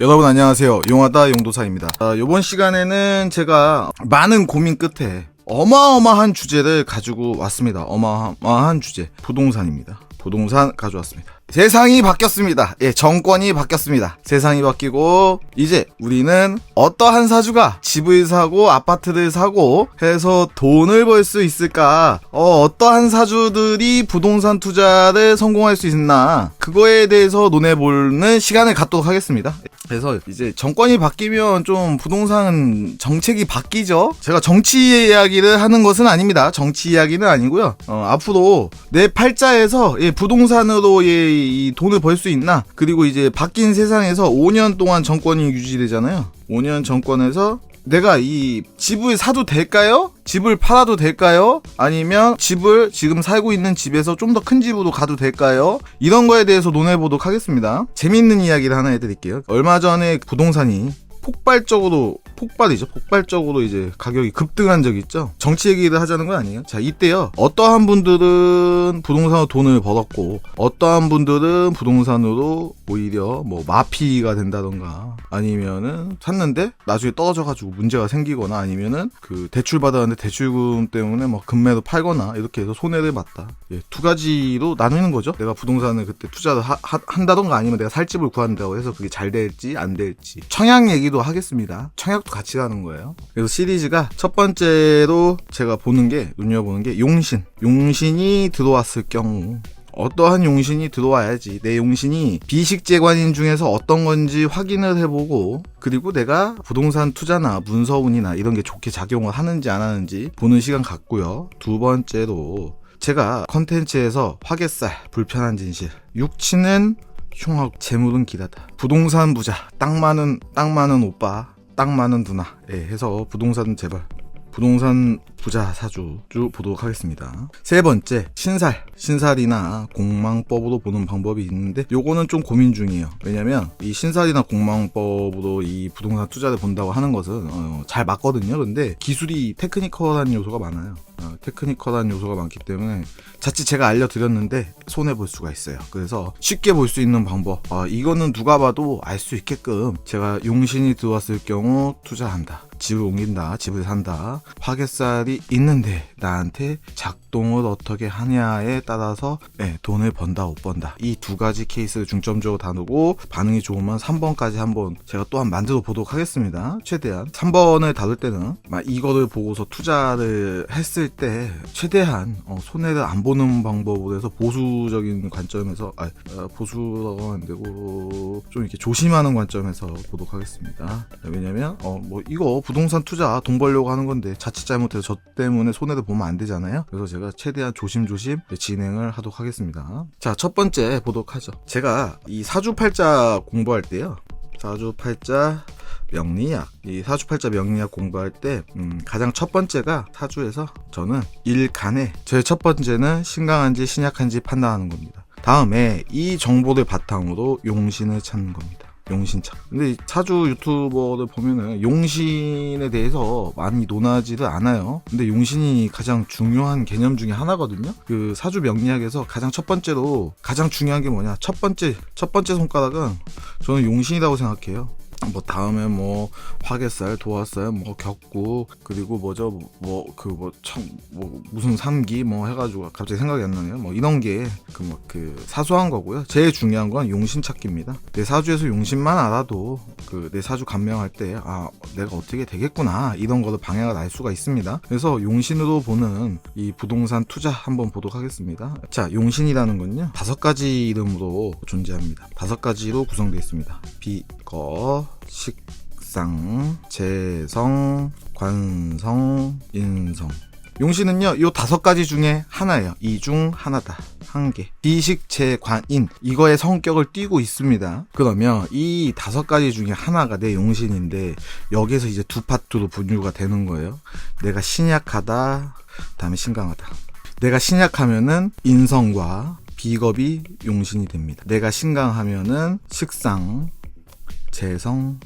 여러분 안녕하세요. 용하다 용도사입니다. 이번 시간에는 제가 많은 고민 끝에 어마어마한 주제를 가지고 왔습니다. 어마어마한 주제, 부동산입니다. 부동산 가져왔습니다. 세상이 바뀌었습니다. 예, 정권이 바뀌었습니다. 세상이 바뀌고 이제 우리는 어떠한 사주가 집을 사고 아파트를 사고 해서 돈을 벌 수 있을까? 어떠한 사주들이 부동산 투자를 성공할 수 있나? 그거에 대해서 논해보는 시간을 갖도록 하겠습니다. 그래서 이제 정권이 바뀌면 좀 부동산 정책이 바뀌죠. 제가 정치 이야기를 하는 것은 아닙니다. 정치 이야기는 아니고요. 앞으로 내 팔자에서 부동산으로 이 돈을 벌 수 있나? 그리고 이제 바뀐 세상에서 5년 동안 정권이 유지되잖아요. 5년 정권에서 내가 이 집을 사도 될까요? 집을 팔아도 될까요? 아니면 집을 지금 살고 있는 집에서 좀 더 큰 집으로 가도 될까요? 이런 거에 대해서 논해보도록 하겠습니다. 재밌는 이야기를 하나 해드릴게요. 얼마 전에 부동산이 폭발적으로 이제 가격이 급등한 적이 있죠. 정치 얘기를 하자는 건 아니에요. 자, 이때요, 어떠한 분들은 부동산으로 돈을 벌었고 어떠한 분들은 부동산으로 오히려 뭐 마피가 된다던가, 아니면은 샀는데 나중에 떨어져가지고 문제가 생기거나, 아니면은 그 대출 받았는데 대출금 때문에 뭐 금매로 팔거나 이렇게 해서 손해를 봤다. 두 가지로 나누는 거죠. 내가 부동산을 그때 투자를 한다던가, 아니면 내가 살 집을 구한다고 해서 그게 잘 될지 안 될지. 청약 얘기도 하겠습니다. 청약도 같이 가는 거예요. 그래서 시리즈가 첫 번째로 제가 눈여보는 게 용신이 들어왔을 경우, 어떠한 용신이 들어와야지 내 용신이 비식재관인 중에서 어떤 건지 확인을 해보고, 그리고 내가 부동산 투자나 문서운이나 이런 게 좋게 작용을 하는지 안 하는지 보는 시간 갖고요. 두 번째로 제가 컨텐츠에서 화개살, 불편한 진실, 육친은 흉하고 재물은 기다다, 부동산 부자, 땅 많은 오빠, 땅 많은 누나 해서 부동산 재벌, 부동산 부자 사주 보도록 하겠습니다. 세 번째, 신살이나 공망법으로 보는 방법이 있는데 요거는 좀 고민 중이에요. 왜냐면 이 신살이나 공망법으로 이 부동산 투자를 본다고 하는 것은 잘 맞거든요. 근데 기술이 테크니컬한 요소가 많아요. 테크니컬한 요소가 많기 때문에 자칫 제가 알려드렸는데 손해볼 수가 있어요. 그래서 쉽게 볼 수 있는 방법, 이거는 누가 봐도 알 수 있게끔 제가 용신이 들어왔을 경우 투자한다, 집을 옮긴다, 집을 산다, 화개살이 있는데 나한테 작동을 어떻게 하냐에 따라서 돈을 번다 못 번다, 이 두 가지 케이스를 중점적으로 다루고 반응이 좋으면 3번까지 한번 제가 또한 만들어 보도록 하겠습니다. 최대한 3번을 다룰 때는 이거를 보고서 투자를 했을 때 최대한 손해를 안 보는 방법으로 해서 보수적인 관점에서 보수라고 하면 되고 좀 이렇게 조심하는 관점에서 보도록 하겠습니다. 왜냐면 이거 부동산 투자 돈 벌려고 하는 건데 자칫 잘못해서 저 때문에 손해를 보면 안 되잖아요. 그래서 제가 최대한 조심조심 진행을 하도록 하겠습니다. 자, 첫 번째 보도록 하죠. 제가 이 사주팔자 공부할 때요, 사주팔자 명리학, 이 사주팔자 명리학 공부할 때 가장 첫 번째가 사주에서 저는 일간에 제 첫 번째는 신강한지 신약한지 판단하는 겁니다. 다음에 이 정보를 바탕으로 용신을 찾는 겁니다. 용신차. 근데 사주 유튜버들 보면은 용신에 대해서 많이 논하지를 않아요. 근데 용신이 가장 중요한 개념 중에 하나거든요. 그 사주 명리학에서 가장 첫 번째로 가장 중요한 게 뭐냐? 첫 번째 손가락은 저는 용신이라고 생각해요. 다음에 화개살, 도화살, 격구, 그리고 무슨 삼기 해가지고 갑자기 생각이 안 나네요. 이런 게 사소한 거고요. 제일 중요한 건 용신 찾기입니다. 내 사주에서 용신만 알아도 내 사주 감명할 때 내가 어떻게 되겠구나, 이런 거를 방향을 알 수가 있습니다. 그래서 용신으로 보는 이 부동산 투자 한번 보도록 하겠습니다. 자, 용신이라는 건요, 5가지 이름으로 존재합니다. 5가지로 구성되어 있습니다. 비거, 식상, 재성, 관성, 인성. 용신은요, 요 5가지 중에 하나예요. 이 중 하나다. 한 개. 비식, 재, 관, 인. 이거의 성격을 띠고 있습니다. 그러면 이 5가지 중에 하나가 내 용신인데 여기에서 이제 두 파트로 분류가 되는 거예요. 내가 신약하다, 다음에 신강하다. 내가 신약하면은 인성과 비겁이 용신이 됩니다. 내가 신강하면은 식상, 재성,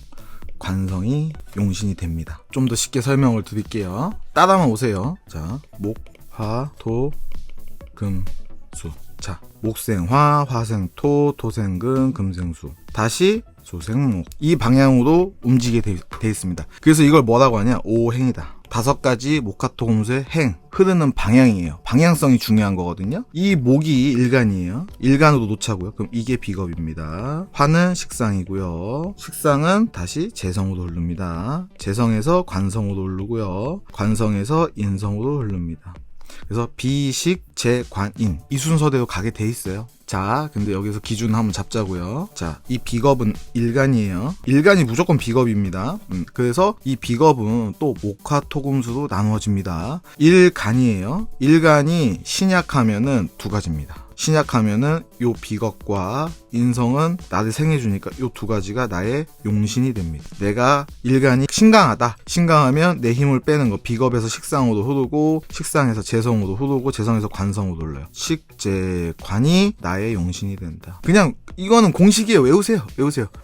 관성이 용신이 됩니다. 좀 더 쉽게 설명을 드릴게요. 따라만 오세요. 자, 목, 화, 토, 금, 수. 자, 목생화, 화생토, 토생금, 금생수. 다시 조생목. 이 방향으로 움직이게 돼 있습니다. 그래서 이걸 뭐라고 하냐? 오행이다. 5가지 목화토금수의 행, 흐르는 방향이에요. 방향성이 중요한 거거든요. 이 목이 일간이에요. 일간으로 놓자고요. 그럼 이게 비겁입니다. 화는 식상이고요. 식상은 다시 재성으로 흐릅니다. 재성에서 관성으로 흐르고요. 관성에서 인성으로 흐릅니다. 그래서 비식, 재, 관, 인 이 순서대로 가게 돼 있어요. 자, 근데 여기서 기준 한번 잡자고요. 자, 이 비겁은 일간이에요. 일간이 무조건 비겁입니다. 그래서 이 비겁은 또 목화토금수로 나누어집니다. 일간이에요. 일간이 신약하면은 2가지입니다. 신약하면은 요 비겁과 인성은 나를 생해주니까 요 2가지가 나의 용신이 됩니다. 내가 일간이 신강하다. 신강하면 내 힘을 빼는 거. 비겁에서 식상으로 흐르고, 식상에서 재성으로 흐르고, 재성에서 관성으로 흘러요. 식재관이 나의 용신이 된다. 그냥 이거는 공식이에요. 외우세요.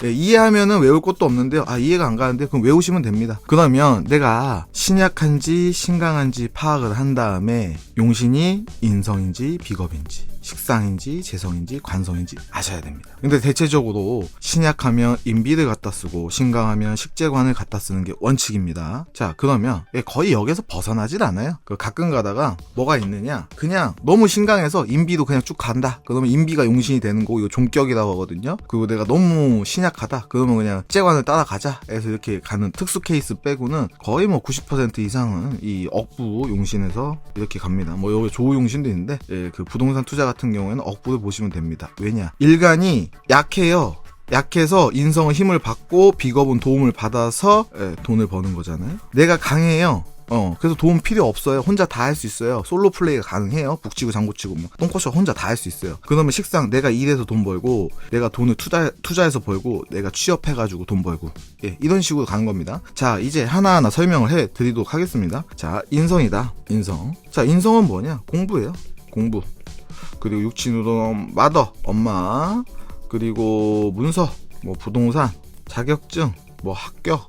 예, 이해하면은 외울 것도 없는데요. 이해가 안 가는데 그럼 외우시면 됩니다. 그러면 내가 신약한지 신강한지 파악을 한 다음에 용신이 인성인지 비겁인지, 식상인지 재성인지 관성인지 아셔야 됩니다. 근데 대체적으로 신약하면 인비를 갖다 쓰고 신강하면 식재관을 갖다 쓰는 게 원칙입니다. 자, 그러면 거의 여기서 벗어나질 않아요. 가끔 가다가 뭐가 있느냐, 그냥 너무 신강해서 인비도 그냥 쭉 간다. 그러면 인비가 용신이 되는 거고, 이거 종격이라고 하거든요. 그리고 내가 너무 신약하다 그러면 그냥 식재관을 따라가자 해서 이렇게 가는 특수 케이스 빼고는 거의 뭐 90% 이상은 이 억부 용신에서 이렇게 갑니다. 뭐 여기 조우 용신도 있는데, 그 부동산 투자 같은 경우에는 억부를 보시면 됩니다. 왜냐? 일간이 약해요. 약해서 인성은 힘을 받고 비겁은 도움을 받아서 돈을 버는 거잖아요. 내가 강해요. 그래서 도움 필요 없어요. 혼자 다 할 수 있어요. 솔로 플레이가 가능해요. 북치고 장구치고 뭐 똥꼬쇼 혼자 다 할 수 있어요. 그러면 식상 내가 일해서 돈 벌고, 내가 돈을 투자해서 벌고, 내가 취업해가지고 돈 벌고, 이런 식으로 가는 겁니다. 자, 이제 하나하나 설명을 해드리도록 하겠습니다. 자, 인성이다. 인성. 자, 인성은 뭐냐? 공부예요. 공부. 그리고 육친으로 마더, 엄마, 그리고 문서, 뭐 부동산, 자격증, 뭐 합격,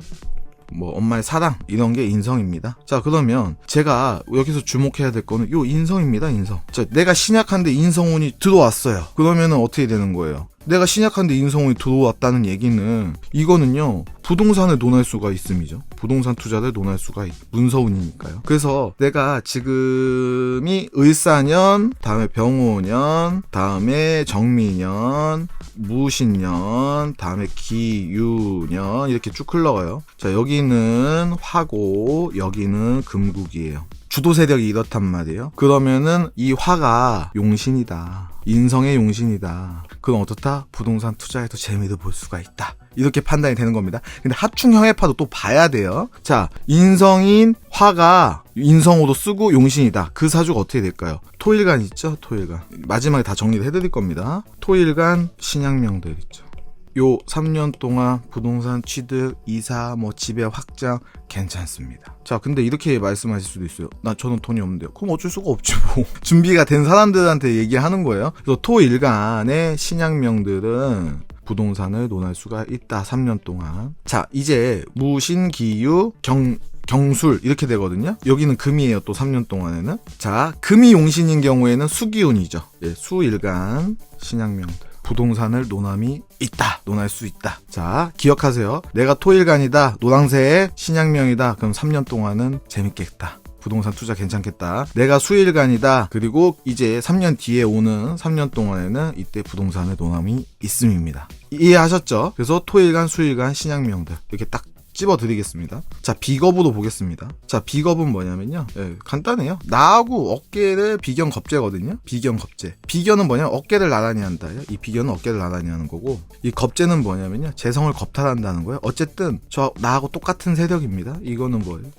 뭐 엄마의 사랑, 이런 게 인성입니다. 자, 그러면 제가 여기서 주목해야 될 거는 요 인성입니다. 인성. 자, 내가 신약한데 인성운이 들어왔어요. 그러면은 어떻게 되는 거예요? 내가 신약한데 인성운이 들어왔다는 얘기는, 이거는요 부동산을 논할 수가 있음이죠. 부동산 투자를 논할 수가 문서운이니까요. 그래서 내가 지금이 을사년, 다음에 병오년, 다음에 정미년, 무신년, 다음에 기유년, 이렇게 쭉 흘러가요. 자, 여기는 화고, 여기는 금국이에요. 주도 세력이 이렇단 말이에요. 그러면은 이 화가 용신이다. 인성의 용신이다. 그럼 어떻다? 부동산 투자에도 재미를 볼 수가 있다. 이렇게 판단이 되는 겁니다. 근데 하충형해파도 또 봐야 돼요. 자, 인성인 화가 인성으로 쓰고 용신이다. 그 사주가 어떻게 될까요? 토일간 있죠? 토일간. 마지막에 다 정리를 해드릴 겁니다. 토일간 신약명들 있죠. 요 3년 동안 부동산 취득, 이사, 뭐 집의 확장 괜찮습니다. 자, 근데 이렇게 말씀하실 수도 있어요. 저는 돈이 없는데요. 그럼 어쩔 수가 없지 뭐. 준비가 된 사람들한테 얘기하는 거예요. 그래서 토일간의 신약명들은 부동산을 논할 수가 있다. 3년 동안. 자, 이제 무신기유 경술 이렇게 되거든요. 여기는 금이에요. 또 3년 동안에는. 자, 금이 용신인 경우에는 수기운이죠. 수일간 신약명들. 부동산을 논할 수 있다. 자, 기억하세요. 내가 토일간이다. 노랑새의 신약명이다. 그럼 3년 동안은 재밌겠다. 부동산 투자 괜찮겠다. 내가 수일간이다. 그리고 이제 3년 뒤에 오는 3년 동안에는 이때 부동산을 논함이 있음입니다. 이해하셨죠? 그래서 토일간, 수일간, 신약명들 이렇게 딱 찝어드리겠습니다. 자, 비겁으로 보겠습니다. 자, 비겁은 뭐냐면요, 간단해요. 나하고 어깨를 비견겁제거든요. 비견겁제. 비견은 뭐냐면 어깨를 나란히 한다. 이 비견은 어깨를 나란히 하는 거고, 이 겁제는 뭐냐면요, 재성을 겁탈한다는 거예요. 어쨌든 나하고 똑같은 세력입니다. 이거는 뭐예요?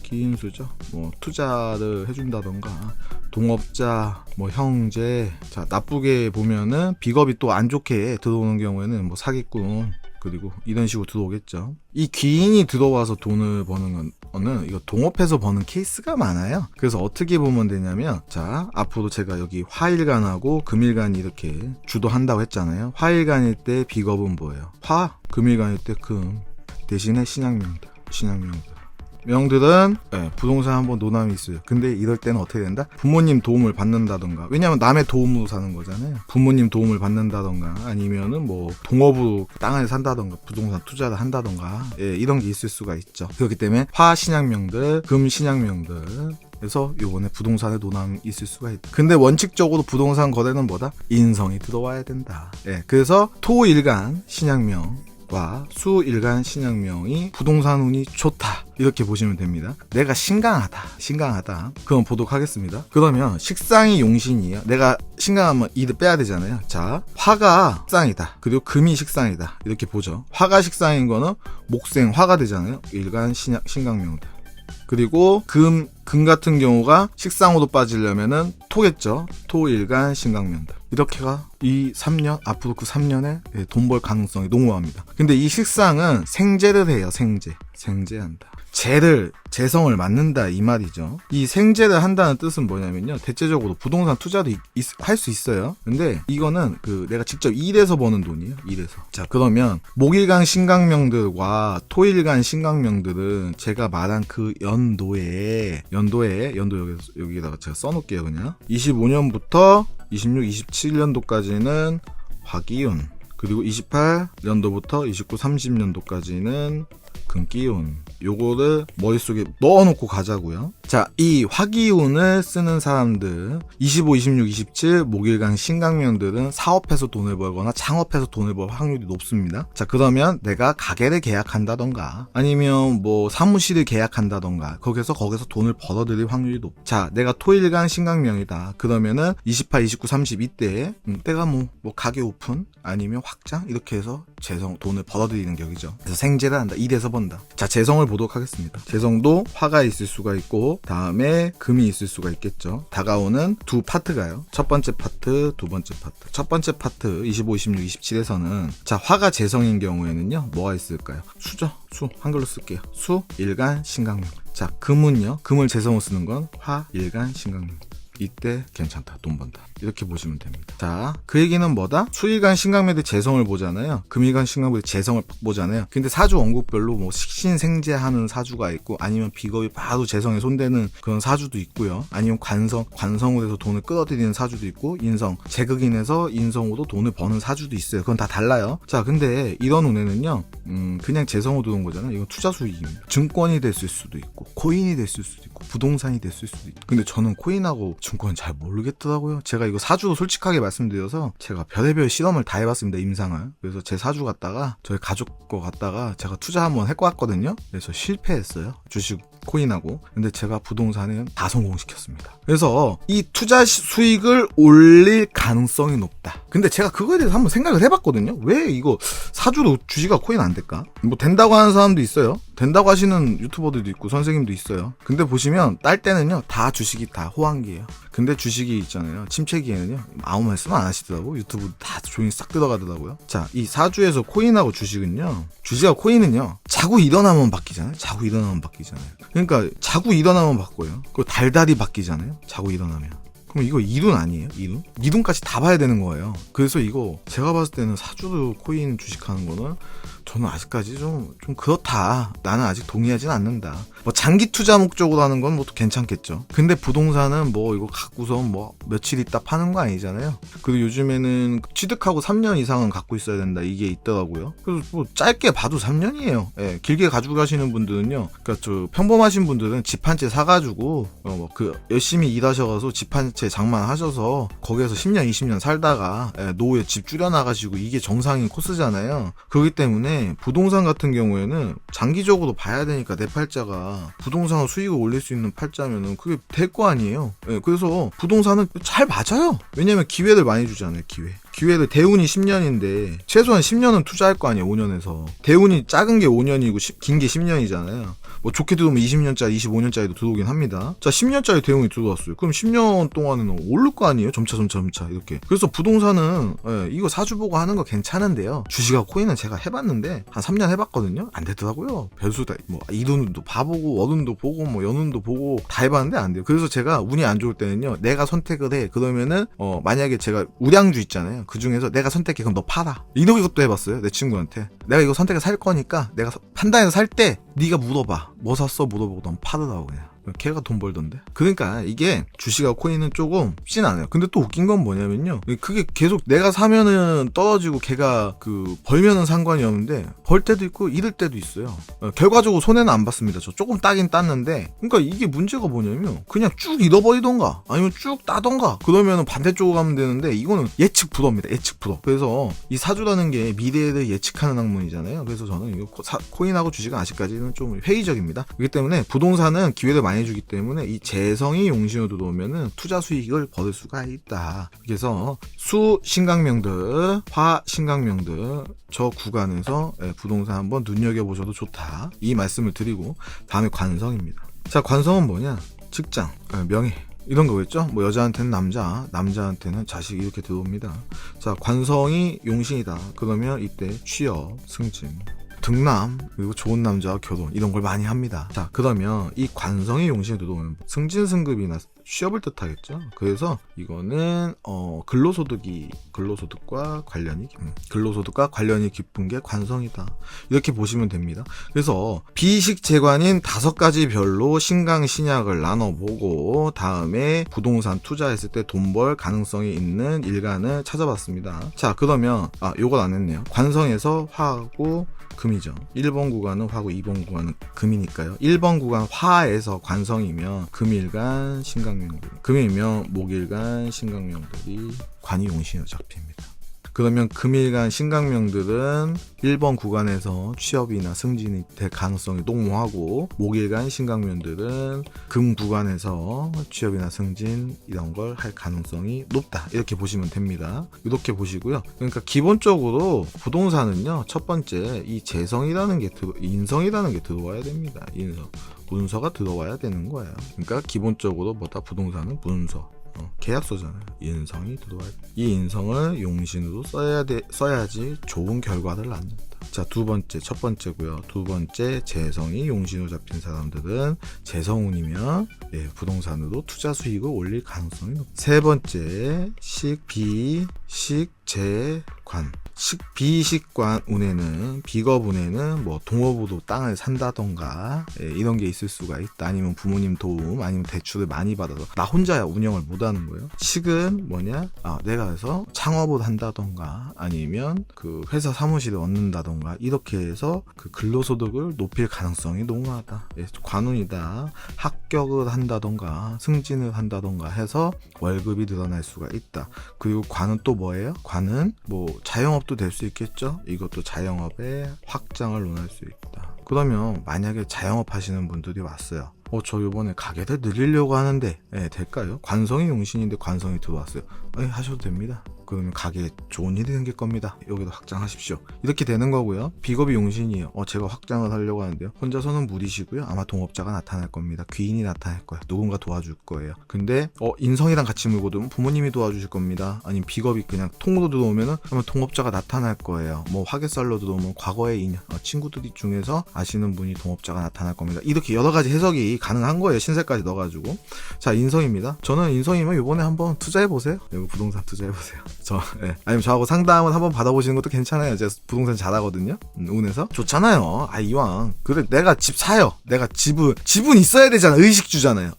귀인수죠. 뭐 투자를 해준다던가, 동업자, 뭐 형제. 자, 나쁘게 보면은 비겁이 또 안 좋게 들어오는 경우에는 뭐 사기꾼, 그리고 이런 식으로 들어오겠죠. 이 귀인이 들어와서 돈을 버는 거는 이거 동업해서 버는 케이스가 많아요. 그래서 어떻게 보면 되냐면, 자, 앞으로 제가 여기 화일간하고 금일간이 이렇게 주도한다고 했잖아요. 화일간일 때 비겁은 뭐예요? 화, 금일간일 때 금. 대신에 신약명들. 명들은 부동산 한번 노남이 있어요. 근데 이럴 때는 어떻게 된다? 부모님 도움을 받는다던가, 왜냐면 남의 도움으로 사는 거잖아요. 부모님 도움을 받는다던가, 아니면은 뭐 동업으로 땅을 산다던가 부동산 투자를 한다던가, 이런 게 있을 수가 있죠. 그렇기 때문에 화 신약명들, 금 신약명들, 그래서 요번에 부동산에 노남이 있을 수가 있다. 근데 원칙적으로 부동산 거래는 뭐다? 인성이 들어와야 된다. 그래서 토일간 신약명과 수일간 신약명이 부동산 운이 좋다, 이렇게 보시면 됩니다. 내가 신강하다 그럼 보도록 하겠습니다. 그러면 식상이 용신이에요. 내가 신강하면 이를 빼야 되잖아요. 자, 화가 식상이다, 그리고 금이 식상이다, 이렇게 보죠. 화가 식상인 거는 목생 화가 되잖아요. 일간 신강명들. 그리고 금 같은 경우가 식상으로 빠지려면은 토겠죠. 토일간 신강면들. 이렇게가 이 3년, 앞으로 그 3년에 돈 벌 가능성이 농후합니다. 근데 이 식상은 생재를 해요. 생재한다. 재성을 맡는다, 이 말이죠. 이 생재를 한다는 뜻은 뭐냐면요, 대체적으로 부동산 투자도 할 수 있어요. 근데 이거는 내가 직접 일해서 버는 돈이에요. 일해서. 자, 그러면 목일간 신강명들과 토일간 신강명들은 제가 말한 그 연도에 여기다가 제가 써놓을게요. 그냥 25년부터 26, 27년도까지는 화기운, 그리고 28년도부터 29, 30년도까지는 금기운. 요거를 머릿속에 넣어놓고 가자고요. 자, 이 화기운을 쓰는 사람들, 25, 26, 27 목일간 신강명들은 사업해서 돈을 벌거나 창업해서 돈을 벌 확률이 높습니다. 자, 그러면 내가 가게를 계약한다던가, 아니면 뭐 사무실을 계약한다던가, 거기서 돈을 벌어들일 확률이 높. 자, 내가 토일간 신강명이다. 그러면은 28, 29, 30 이때 내가 뭐 가게 오픈 아니면 확장 이렇게 해서 돈을 벌어들이는 격이죠. 그래서 생재를 한다. 일해서 번다. 자, 재성을 보도록 하겠습니다. 재성도 화가 있을 수가 있고, 다음에 금이 있을 수가 있겠죠. 다가오는 두 파트가요. 첫 번째 파트, 두 번째 파트. 첫 번째 파트 25, 26, 27에서는 자, 화가 재성인 경우에는요, 뭐가 있을까요? 수죠. 수. 한글로 쓸게요. 수, 일간, 신강명. 자, 금은요, 금을 재성으로 쓰는 건 화, 일간, 신강명. 이때 괜찮다, 돈 번다, 이렇게 보시면 됩니다. 자, 그 얘기는 뭐다? 수일간 신강매들 재성을 보잖아요. 금일간 신강매들 재성을 보잖아요. 근데 사주 원국별로 뭐 식신생재하는 사주가 있고, 아니면 비겁이 바로 재성에 손대는 그런 사주도 있고요. 아니면 관성으로 해서 돈을 끌어들이는 사주도 있고, 인성, 재극인에서 인성으로 돈을 버는 사주도 있어요. 그건 다 달라요. 자, 근데 이런 운에는요, 그냥 재성으로 들어온 거잖아요. 이건 투자 수익입니다. 증권이 됐을 수도 있고, 코인이 됐을 수도 있고, 부동산이 됐을 수도 있고. 근데 저는 코인하고 증권 잘 모르겠더라고요. 제가 이거 사주도 솔직하게 말씀드려서 제가 별의별 실험을 다 해봤습니다. 임상을. 그래서 제 사주 갔다가 저희 가족 거 갔다가 제가 투자 한번 했고 왔거든요. 그래서 실패했어요. 주식 코인하고. 근데 제가 부동산은 다 성공시켰습니다. 그래서 이 투자 수익을 올릴 가능성이 높다. 근데 제가 그거에 대해서 한번 생각을 해봤거든요. 왜 이거 사주로 주식과 코인 안 될까? 뭐 된다고 하는 사람도 있어요. 된다고 하시는 유튜버들도 있고 선생님도 있어요. 근데 보시면 딸 때는요, 다 주식이 다 호황기예요. 근데 주식이 있잖아요, 침체기에는요, 아무 말씀 안 하시더라고. 유튜브 다 조용히 싹 들어가더라고요. 자, 이 사주에서 코인하고 주식은요, 주식과 코인은요, 자고 일어나면 바뀌잖아요. 그러니까 자고 일어나면 바꿔요. 그리고 달달이 바뀌잖아요. 자고 일어나면. 그럼 이거 이룬 아니에요? 이룬까지 다 봐야 되는 거예요. 그래서 이거 제가 봤을 때는 사주로 코인 주식하는 거는 저는 아직까지 좀 그렇다. 나는 아직 동의하진 않는다. 뭐 장기 투자 목적으로 하는 건 뭐 괜찮겠죠. 근데 부동산은 뭐 이거 갖고서 뭐 며칠 있다 파는 거 아니잖아요. 그리고 요즘에는 취득하고 3년 이상은 갖고 있어야 된다, 이게 있더라고요. 그래서 뭐 짧게 봐도 3년이에요. 예, 길게 가지고 가시는 분들은요, 그러니까 저 평범하신 분들은 집 한 채 사가지고 열심히 일하셔가지고 집 한 채 장만하셔서 거기에서 10년, 20년 살다가 노후에 집 줄여나가시고, 이게 정상인 코스잖아요. 그렇기 때문에 부동산 같은 경우에는 장기적으로 봐야 되니까, 내 팔자가 부동산으로 수익을 올릴 수 있는 팔자면은 그게 될 거 아니에요. 그래서 부동산은 잘 맞아요. 왜냐면 기회를 많이 주잖아요. 기회를, 대운이 10년인데 최소한 10년은 투자할 거 아니에요. 5년에서 대운이 작은 게 5년이고 긴 게 10년이잖아요. 뭐 좋게 들어오면 20년짜리, 25년짜리도 들어오긴 합니다. 자, 10년짜리 대운이 들어왔어요. 그럼 10년 동안은 오를 거 아니에요. 점차 이렇게. 그래서 부동산은 이거 사주 보고 하는 거 괜찮은데요. 주식하고 코인은 제가 해봤는데 한 3년 해봤거든요. 안 되더라고요. 별수 다, 뭐 이론도 봐보고 어른도 보고 뭐 연운도 보고 다 해봤는데 안 돼요. 그래서 제가 운이 안 좋을 때는요, 내가 선택을 해. 그러면은 만약에 제가 우량주 있잖아요. 그 중에서 내가 선택해. 그럼 너 팔아. 이것도 해봤어요. 내 친구한테. 내가 이거 선택해 살 거니까 내가 판단해서 살 때 네가 물어봐. 뭐 샀어? 물어보고 넌 팔으라고 그냥. 걔가 돈 벌던데. 그러니까 이게 주식하고 코인은 조금 쉽진 않아요. 근데 또 웃긴 건 뭐냐면요, 그게 계속 내가 사면은 떨어지고 걔가 벌면은 상관이 없는데 벌 때도 있고 잃을 때도 있어요. 결과적으로 손해는 안 봤습니다. 저 조금 따긴 땄는데, 그러니까 이게 문제가 뭐냐면 그냥 쭉 잃어버리던가 아니면 쭉 따던가 그러면은 반대쪽으로 가면 되는데, 이거는 예측 불허입니다. 예측 불허. 그래서 이 사주라는 게 미래를 예측하는 학문이잖아요. 그래서 저는 이거 코인하고 주식은 아직까지는 좀 회의적입니다. 그렇기 때문에 부동산은 기회를 많이 주기 때문에 이 재성이 용신으로 들어오면은 투자 수익을 벌을 수가 있다. 그래서 수 신강명들, 화 신강명들 저 구간에서 부동산 한번 눈여겨보셔도 좋다, 이 말씀을 드리고, 다음에 관성입니다. 자, 관성은 뭐냐? 직장, 명예 이런 거겠죠? 뭐 여자한테는 남자, 남자한테는 자식 이렇게 들어옵니다. 자, 관성이 용신이다. 그러면 이때 취업, 승진, 등남, 그리고 좋은 남자와 결혼 이런 걸 많이 합니다. 자, 그러면 이 관성의 용신이 들어오면 승진, 승급이나 취업을 뜻하겠죠. 그래서 이거는 근로소득과 관련이 깊은 게 관성이다, 이렇게 보시면 됩니다. 그래서 비식재관인 5가지 별로 신강 신약을 나눠보고 다음에 부동산 투자했을 때 돈 벌 가능성이 있는 일간을 찾아봤습니다. 자, 그러면 요걸 안 했네요. 관성에서 화하고 금이죠. 1번 구간은 화고 2번 구간은 금이니까요. 1번 구간 화에서 관성이면 금일간 신강명들, 금이면 목일간 신강명들이 관이 용신으로 잡힙니다. 그러면 금일간 신강명들은 1번 구간에서 취업이나 승진이 될 가능성이 농후하고, 목일간 신강명들은 금 구간에서 취업이나 승진 이런 걸 할 가능성이 높다, 이렇게 보시면 됩니다. 이렇게 보시고요. 그러니까 기본적으로 부동산은요, 첫 번째 이 재성이라는 게 인성이라는 게 들어와야 됩니다. 인성, 문서가 들어와야 되는 거예요. 그러니까 기본적으로 부동산은 문서, 계약서잖아요. 인성이 들어와야 돼. 이 인성을 용신으로 써야지 좋은 결과를 낳는다. 자, 첫 번째고요. 두 번째, 재성이 용신으로 잡힌 사람들은 재성운이면 부동산으로 투자 수익을 올릴 가능성이 높다. 세 번째, 비식재관. 비식관 운에는, 비겁 운에는 뭐 동업으로 땅을 산다던가 이런 게 있을 수가 있다. 아니면 부모님 도움, 아니면 대출을 많이 받아서 나 혼자 운영을 못하는 거예요. 식은 뭐냐? 내가 그래서 창업을 한다던가 아니면 회사 사무실을 얻는다던가 이렇게 해서 근로소득을 높일 가능성이 농후하다. 관운이다. 합격을 한다던가 승진을 한다던가 해서 월급이 늘어날 수가 있다. 그리고 관은 또 뭐예요? 관은 뭐 자영업 될 수 있겠죠. 이것도 자영업의 확장을 논할 수 있다. 그러면 만약에 자영업 하시는 분들이 왔어요. 저 요번에 가게를 늘리려고 하는데 될까요? 관성이 용신인데 관성이 들어왔어요. 하셔도 됩니다. 그러면 가게에 좋은 일이 생길 겁니다. 여기도 확장하십시오. 이렇게 되는 거고요. 비겁이 용신이에요. 제가 확장을 하려고 하는데요. 혼자서는 무리시고요. 아마 동업자가 나타날 겁니다. 귀인이 나타날 거예요. 누군가 도와줄 거예요. 근데 인성이랑 같이 물고 들어오면 부모님이 도와주실 겁니다. 아니면 비겁이 그냥 통으로 들어오면은 아마 동업자가 나타날 거예요. 뭐 화개살로 들어오면 과거의 인연, 친구들 중에서 아시는 분이 동업자가 나타날 겁니다. 이렇게 여러 가지 해석이 가능한 거예요. 신세까지 넣어가지고. 자, 인성입니다. 저는 인성이면 이번에 한번 투자해보세요. 여기 부동산 투자해보세요. 아니면 저하고 상담을 한번 받아보시는 것도 괜찮아요. 제가 부동산 잘하거든요. 운에서 좋잖아요. 이왕 그래 내가 집 사요. 내가 집은 있어야 되잖아. 의식주잖아요.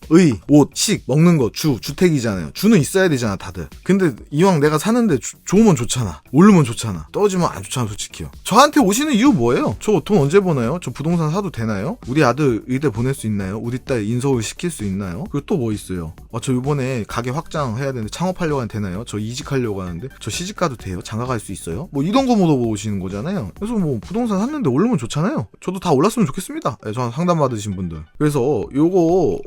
옷, 식, 먹는 거, 주택이잖아요. 주는 있어야 되잖아, 다들. 근데 이왕 내가 사는데 좋으면 좋잖아. 오르면 좋잖아. 떨어지면 안 좋잖아, 솔직히요. 저한테 오시는 이유 뭐예요? 저 돈 언제 버나요? 저 부동산 사도 되나요? 우리 아들 의대 보낼 수 있나요? 우리 딸 인서울 시킬 수 있나요? 그리고 또 뭐 있어요? 저 이번에 가게 확장해야 되는데 창업하려고 하면 되나요? 저 이직하려고 하는데 저 시집가도 돼요? 장가갈 수 있어요? 뭐 이런 거 물어보시는 거잖아요. 그래서 뭐 부동산 샀는데 오르면 좋잖아요. 저도 다 올랐으면 좋겠습니다. 저한 상담 받으신 분들. 그래서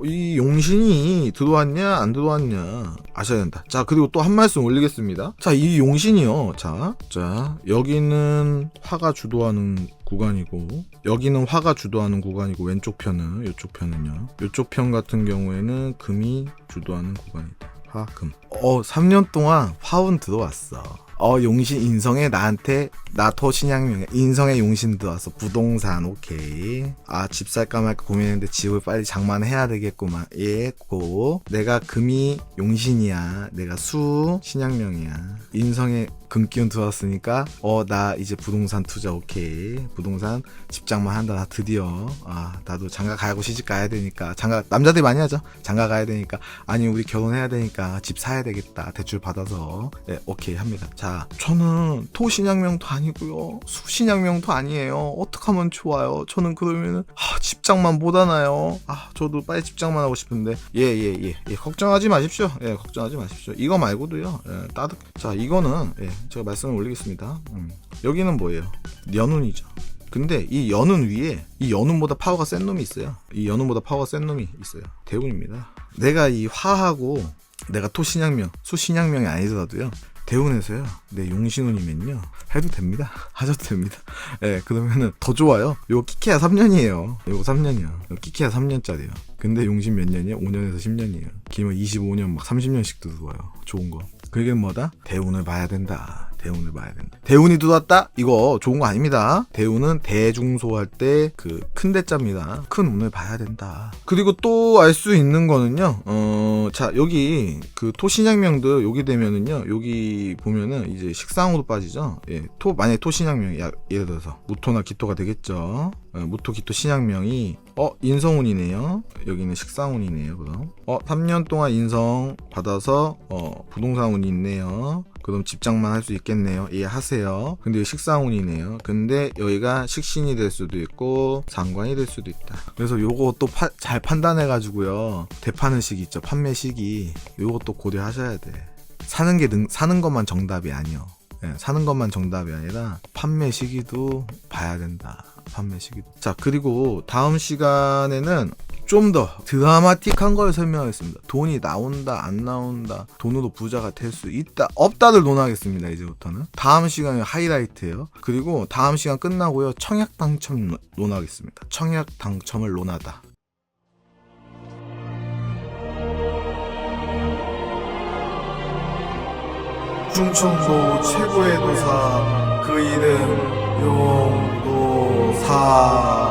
이 용신이 들어왔냐 안 들어왔냐 아셔야 된다. 자, 그리고 또 한 말씀 올리겠습니다. 자, 이 용신이요. 자 여기는 화가 주도하는 구간이고 여기는 화가 주도하는 구간이고 왼쪽 편은 이쪽 편은요. 이쪽 편 같은 경우에는 금이 주도하는 구간이다. 화, 금. 3년 동안 화운 들어왔어. 용신 인성에 나한테 나 토신양명 인성에 용신 들어왔어. 부동산 오케이. 집 살까 말까 고민했는데 집을 빨리 장만해야 되겠구만. 예, 고. 내가 금이 용신이야. 내가 수 신양명이야. 인성에 금기운 들어왔으니까 나 이제 부동산 투자 오케이. 부동산 집 장만한다. 나 드디어 나도 장가 가고 시집 가야 되니까 장가 남자들이 많이 하죠. 장가 가야 되니까 아니 우리 결혼해야 되니까 집 사야 되겠다. 대출 받아서 오케이 합니다. 자, 저는 토신양명도 아니고요. 수신양명도 아니에요. 어떡하면 좋아요? 저는 그러면은 집장만 못 하나요? 저도 빨리 집장만 하고 싶은데 예, 걱정하지 마십시오. 예, 걱정하지 마십시오. 이거 말고도요. 자, 이거는 제가 말씀을 올리겠습니다. 여기는 뭐예요? 연운이죠. 근데 이 연운 위에 이 연운보다 파워가 센 놈이 있어요. 이 연운보다 파워가 센 놈이 있어요. 대운입니다. 내가 이 화하고 내가 토신양명, 수신양명이 아니더라도요. 대운에서요. 내 용신운이면요. 해도 됩니다. 하셔도 됩니다. 그러면은 더 좋아요. 요거 끼케야 3년이에요. 요거 3년이요. 끼케야 3년짜리요. 근데 용신 몇 년이에요? 5년에서 10년이에요. 길면 25년 막 30년씩도 들어와요. 좋은 거. 그게 뭐다? 대운을 봐야 된다. 대운을 봐야 된다. 대운이 들어왔다? 이거 좋은 거 아닙니다. 대운은 대중소할 때 그 큰 대자입니다. 큰 운을 봐야 된다. 그리고 또 알 수 있는 거는요. 자, 여기 그 토신양명들 여기 되면은요. 여기 보면은 이제 식상으로 빠지죠. 만약에 토신양명이 예를 들어서 무토나 기토가 되겠죠. 무토, 기토, 신양명이 인성운이네요. 여기는 식상운이네요. 그럼 3년 동안 인성 받아서 부동산운이 있네요. 그럼 집장만 할 수 있겠네요. 예, 하세요. 근데 식상운이네요. 근데 여기가 식신이 될 수도 있고 상관이 될 수도 있다. 그래서 요거 또 잘 판단해가지고요. 대파는 시기 있죠. 판매 시기. 요것도 고려하셔야 돼. 사는 것만 정답이 아니요. 사는 것만 정답이 아니라 판매 시기도 봐야 된다. 판매 시기도. 자, 그리고 다음 시간에는 좀 더 드라마틱한 걸 설명하겠습니다. 돈이 나온다 안 나온다, 돈으로 부자가 될 수 있다 없다를 논하겠습니다. 이제부터는 다음 시간에 하이라이트예요. 그리고 다음 시간 끝나고요. 청약 당첨 논하겠습니다. 청약 당첨을 논하다. 충청도 최고의 도사 그 이름 용도사.